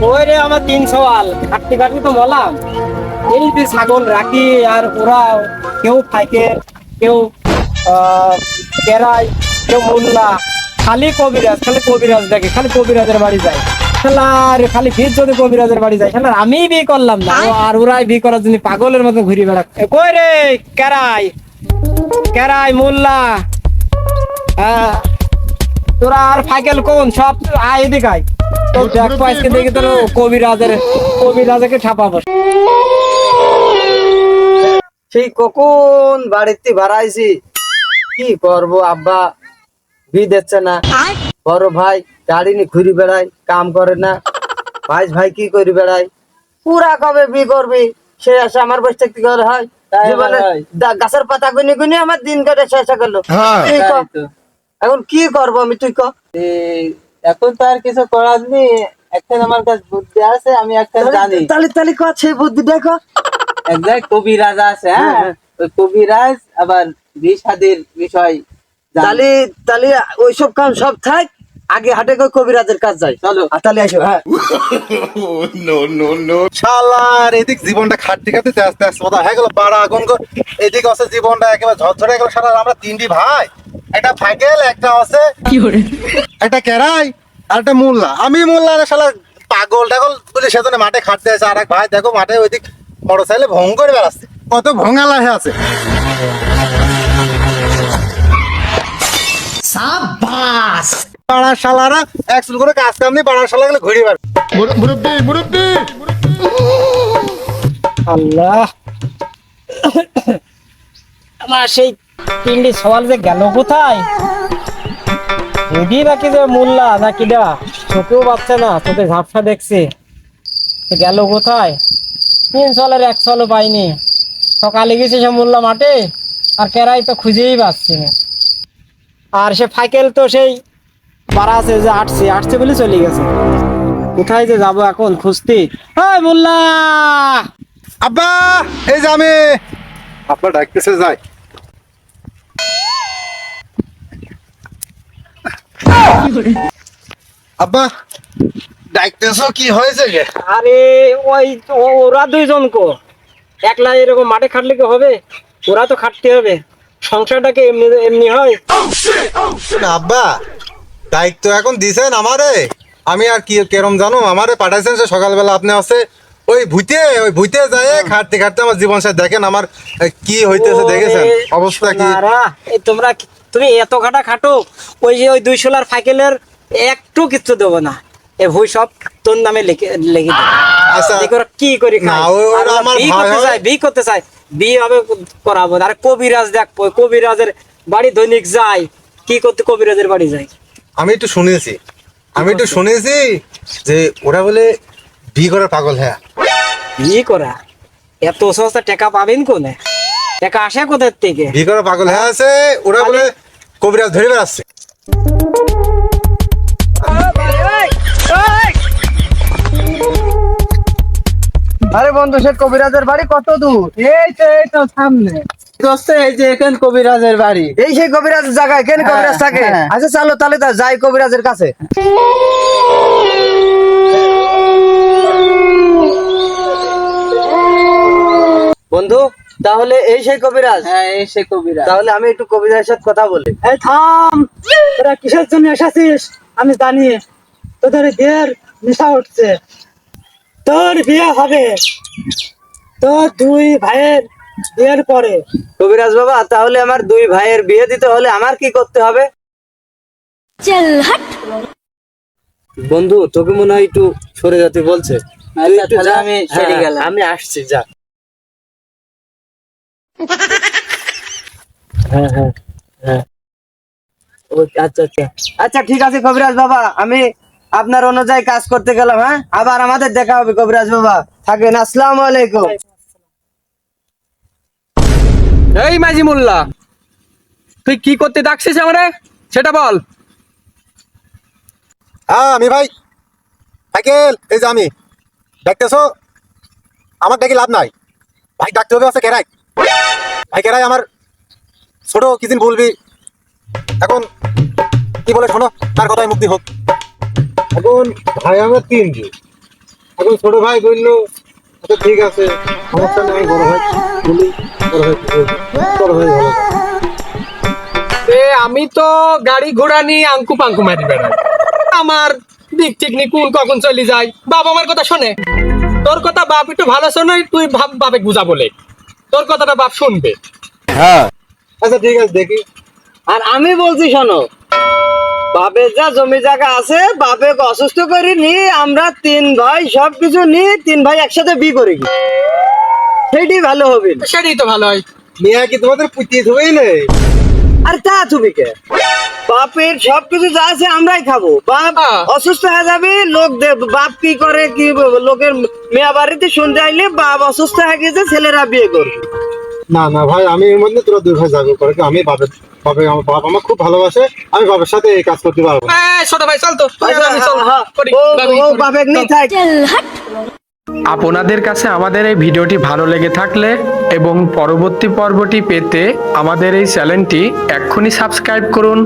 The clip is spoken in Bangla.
ওই রে আমার 300 আল কাটতে কাটতে তো বললাম এই যে ছাগল রাখি আর ওরা কেউ ফাইকে কেউ কেরাই কেউ মোল্লা খালি কবিরাজ দেখে খালি কবিরাজের বাড়ি যায় আর খালি ভিড় যদি কবিরাজের বাড়ি যায় আমি বিয়ে করলাম না আর ওরাই বিয়ে করার জন্য পাগলের মতো ঘুরে বেড়া কই রে কেরাই কেরাই মোল্লা তোরা আর ফাইকেল কোন সব আয় এদিকে আয় তো দেখো আজকে দেখি তোর কবিরাজকে ঠাপাবো সেই কখন বাড়িতে বাড়াইছি কি করবো আব্বা বি দিচ্ছে না বড় ভাই গাড়ি নিয়ে ঘুরি বেড়াই কাম করে না ভাই কি করি বেড়াই পুরা কবে বি করবি সে আসে আমার বসে থাকতে করে হয় জীবনে গাছের পাতা গুনি গুনি আমার দিন কাটে শেষ করলো এখন কি করবো আমি তুই কর এখন তো আর কিছু করার নেই। এখন আমার কাছে বুদ্ধি আছে, আমি একটা জানি। তালি কর সেই বুদ্ধি দেখো একজন কবিরাজ আছে, হ্যাঁ ওই কবিরাজ আবার বিষাদের বিষয় তালি ওইসব কাম সব থাক আগে হাটে করে কবিরাজের কাজ যাই চলো তালি আসো হ্যাঁ শালার এদিক জীবনটা খাটতে খাটতে আস্তে আস্তে কথা হয়ে গেল বাড়া আগুন এদিকে আছে জীবনটা একেবারে ঝরঝরে গেল সারা আমরা 3টি ভাই একটা ফাইকেল একটা আছে একটা কেরাই আর একটা মোল্লা আমি মোল্লা না শালা পাগল টাগল বলে সেজন্য মাঠে খাটতে আছে আর এক ভাই দেখো মাঠে ওইদিক মোটরসাইকেলে ভং করে বেড়াচ্ছে কত ভঙালা হয়ে আছে সাবাস পাড়ার শালারা একচুল করে কাজ কাম নেই পাড়ার শালা গেলে ঘুরে বেড়াচ্ছে মুরব্বি আল্লাহ আমার সেই 3টি সওয়াল যে গেল কোথায় যদি নাকি যে মোল্লা নাকি দা চোখেও পাচ্ছে না চোখে ঝাপসা দেখছে গেল কোথায় 3 সওয়ালের 1 সওয়ালও পাইনি সকালে গেছে সে মোল্লা মাঠে আর কেরাই তো খুঁজেই পাচ্ছি না আর সে ফাইকেল তো সেই পাড়া আছে যে আটছে বলে চলে গেছে কোথায় যে যাবো এখন খুঁজতে হ্যাঁ মোল্লা আব্বা এই যে আমি আব্বা ডাকতেছে যাই আব্বা ডাকতেছো কি হয়েছে গে আরে ওই ওরা 2 জন কো একলা এরকম মাঠে খাটলে কি হবে ওরা তো খাটতে হবে সংসারটাকে এমনি এমনি হয় না আব্বা দায়িত্ব এখন দিছেন আমারে আমি আর কি কেরম জানো আমারে পাঠাইছেন সে সকালবেলা আপনি আছে ওই ভুইতে যায় খাটতে খাটতে আমার জীবন সাথে দেখেন আমার কি হইতেছে দেখেছেন অবস্থা কি তোমরা তুমি এত খাটো ওই যে ওই 2 সোলার ফাইকেলের একটু কিছু দেবো না এ ভুই সব তোর নামে লেগে দেবো আচ্ছা কি করি না ওরা আমার ভাই বিয়ে করতে চাই বিয়ে হবে করাবো আর কবিরাজ দেখ কবিরাজের বাড়ি দৈনিক যায় কি করতে কবিরাজের বাড়ি যায় আমি একটু শুনেছি যে ওরা বলে বিয়ে করার পাগল হ্যাঁ বিয়ে করা এত সস্তা টাকা পাবেন কোনে টাকা আসে কোথার থেকে বিয়ে করার পাগল হ্যাঁ আছে ওরা বলে কবিরাজ ধরে বেড়াচ্ছে আরে বন্ধু সে কবিরাজের বাড়ি কত দূর এই তো সামনে এই যে এখানে কবিরাজের বাড়ি এই সেই কবিরাজের জায়গায় এখানে কবিরাজ থাকে হ্যাঁ। আচ্ছা চলো তাহলে যাই কবিরাজের কাছে বন্ধু তাহলে এই সেই কবিরাজ হ্যাঁ এই সে কবিরাজ তাহলে আমি একটু কবিরাজের সাথে কথা বলি এই থাম তোরা কিসের জন্য এসেছিস আমি জানি তোদের বিয়ের নেশা উঠছে তোর বিয়ে হবে তোর 2 ভাইয়ের বিয়ের পরে কবিরাজ বাবা তাহলে আমার 2 ভাইয়ের বিয়ে দিতে হলে আমার কি করতে হবে বন্ধু তোকে মনে হয় একটু সরে যেতে বলছে তুই একটু যা, আমি সেরে গেলাম আমি আসছি যা আচ্ছা ঠিক আছে কবিরাজ বাবা আমি আপনার অনুযায়ী কাজ করতে গেলাম হ্যাঁ আবার আমাদের দেখা হবে কবিরাজ বাবা থাকেন আসসালামু আলাইকুম এই মাঝি মোল্লা তুই কি করতে ডাকছিস আমারে সেটা বল হ্যাঁ আমি ভাই সাইকেল এই যে আমি ডাকতেছো আমার ডাকি লাভ নাই ভাই ডাকতে হবে আছে কেরাই ভাই কেরাই আমার ছোট কিছুদিন বলবি এখন কি বলে শোনো তার কথায় মুক্তি হোক এখন ভাই আমরা 3 জন এখন ছোট ভাই বললো আচ্ছা ঠিক আছে, সমস্যা নেই, বড় ভাই বলি, বড় ভাই কি বলবে? বড় ভাই ভালো। আমি তো গাড়ি ঘোড়া নিয়ে আঙ্কু পাঙ্কু মারি বেড়াই, আমার দিক ঠিক নি কোন কখন চলে যায়। বাপ আমার কথা শোনে, তোর কথা বাপ একটু ভালো শোনে, তুই ভাব বাপে বুঝা বলে, তোর কথাটা বাপ শুনবে। আচ্ছা ঠিক আছে দেখি। আর আমি বলছি শোনো, বাপের যা জমি জায়গা আছে বাপে অসুস্থ করে নি, আমরা 3 ভাই সবকিছু নিয়ে 3 ভাই একসাথে বিয়ে করে কি, সেটাই ভালো হবে। সেটাই তো ভালো হয়। মেয়া কি তোমাদের পুতিয়ে ধুবেই নেই? আর তা তুমি কে, বাপের সবকিছু যা আছে আমরাই খাবো, বাপ হ্যাঁ। অসুস্থ হয়ে যাবে, লোক বাপ কি করে, কি লোকের মেয়া বাড়িতে শুনতে আইলে বাপ অসুস্থ হয়ে গেছে, ছেলেরা বিয়ে করবে। না না ভাই, আমি এর মধ্যে তোরা 2 ভাই জাগো করে কি, আমি বাপের আমার বাপ আমার খুব ভালোবাসে, আমি বাপের সাথে এই কাজ করতে পারবো না। ছোট ভাই চল তো, তুই আর আমি চল, করি, ভাবি, ও করি। বাপের নিয়ে থাক। আপনাদের কাছে আমাদের এই ভিডিওটি ভালো লেগে থাকলে এবং পরবর্তী পর্বটি পেতে আমাদের এই চ্যানেলটি এক্ষুনি সাবস্ক্রাইব করুন।